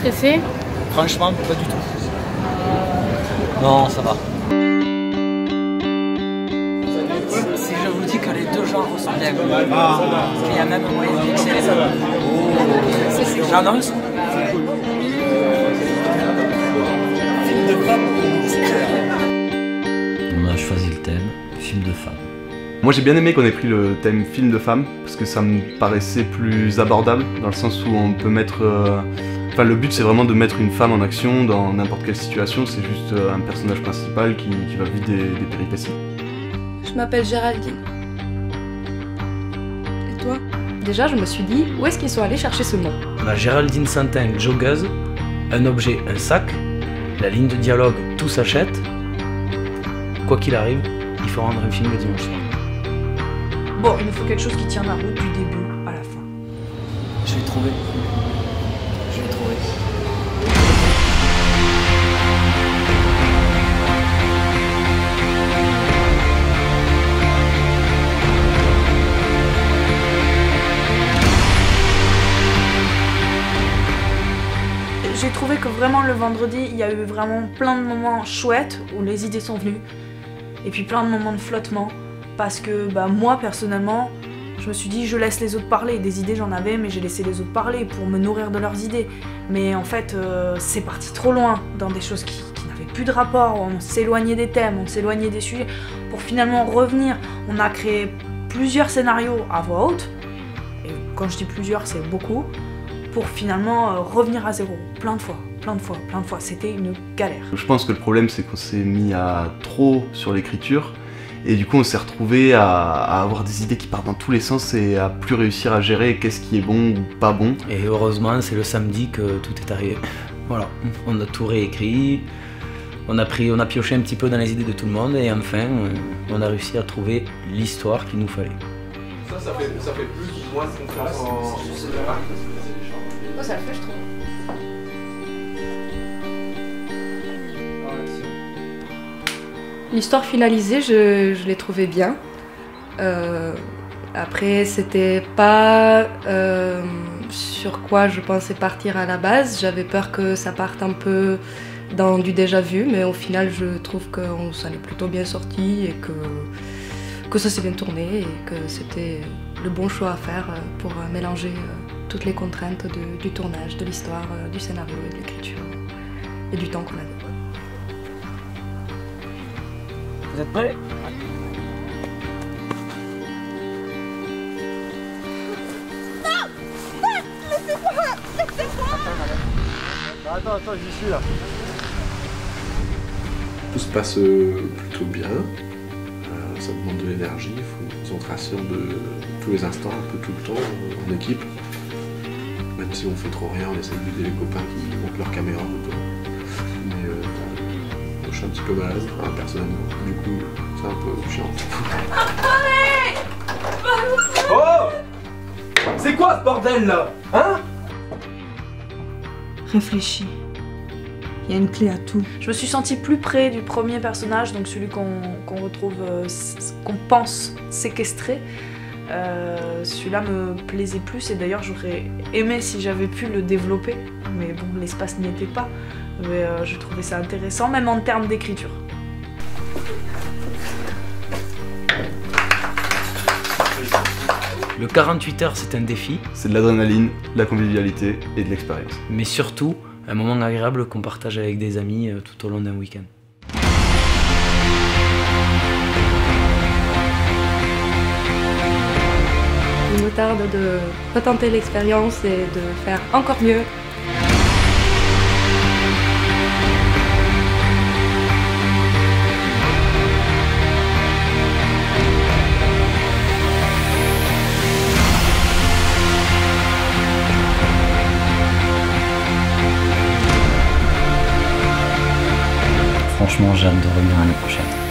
stressé? Franchement, pas du tout. Non, ça va. Si je vous dis que les deux genres ressemblent bien, qu'il y a même un moyen de mixer les deux. J'annonce. Film de femme. On a choisi le thème, film de femme. Moi j'ai bien aimé qu'on ait pris le thème film de femme, parce que ça me paraissait plus abordable, dans le sens où on peut mettre... Enfin le but c'est vraiment de mettre une femme en action dans n'importe quelle situation, c'est juste un personnage principal qui va vivre des péripéties. Je m'appelle Géraldine. Et toi? Déjà je me suis dit, où est-ce qu'ils sont allés chercher ce nom? On a Géraldine Santin, joggeuse, un objet, un sac, la ligne de dialogue, tout s'achète. Quoi qu'il arrive, il faut rendre un film le dimanche soir. Bon, il nous faut quelque chose qui tient la route du début à la fin. Je l'ai trouvé. Je l'ai trouvé. J'ai trouvé que vraiment le vendredi, il y a eu vraiment plein de moments chouettes où les idées sont venues. Et puis plein de moments de flottement. Parce que moi personnellement, je me suis dit je laisse les autres parler. Des idées j'en avais mais j'ai laissé les autres parler pour me nourrir de leurs idées. Mais en fait c'est parti trop loin dans des choses qui n'avaient plus de rapport. On s'éloignait des thèmes, on s'éloignait des sujets pour finalement revenir. On a créé plusieurs scénarios à voix haute. Et quand je dis plusieurs c'est beaucoup. Pour finalement revenir à zéro. Plein de fois. C'était une galère. Je pense que le problème c'est qu'on s'est mis à trop sur l'écriture. Et du coup on s'est retrouvé à avoir des idées qui partent dans tous les sens et à plus réussir à gérer qu'est-ce qui est bon ou pas bon. Et heureusement, c'est le samedi que tout est arrivé. Voilà, on a tout réécrit, on a pioché un petit peu dans les idées de tout le monde et enfin, on a réussi à trouver l'histoire qu'il nous fallait. Ça fait plus ou moins de confiance en... Oh, ça le fait, je trouve. L'histoire finalisée, je l'ai trouvée bien. Après, c'était pas sur quoi je pensais partir à la base. J'avais peur que ça parte un peu dans du déjà vu, mais au final, je trouve qu'on s'en est plutôt bien sorti et que ça s'est bien tourné et que c'était le bon choix à faire pour mélanger toutes les contraintes du tournage, de l'histoire, du scénario et de l'écriture et du temps qu'on avait. Vous êtes prêts? Attends, j'y suis là. Tout se passe plutôt bien. Ça demande de l'énergie, il faut une concentration de tous les instants, un peu tout le temps en équipe. Même si on fait trop rien, on essaie d'aider les copains qui montent leur caméra autour. Mais je suis un petit peu malade, personnellement. Du coup, c'est un peu chiant. Oh! C'est quoi ce bordel là? Hein? Réfléchis. Il y a une clé à tout. Je me suis sentie plus près du premier personnage, donc celui qu'on retrouve, qu'on pense séquestré. Celui-là me plaisait plus et d'ailleurs j'aurais aimé si j'avais pu le développer. Mais bon, l'espace n'y était pas. Mais je trouvais ça intéressant, même en termes d'écriture. Le 48 heures, c'est un défi. C'est de l'adrénaline, de la convivialité et de l'expérience. Mais surtout, un moment agréable qu'on partage avec des amis tout au long d'un week-end. Il me tarde de retenter l'expérience et de faire encore mieux. Franchement, j'ai hâte de revenir l'année prochaine.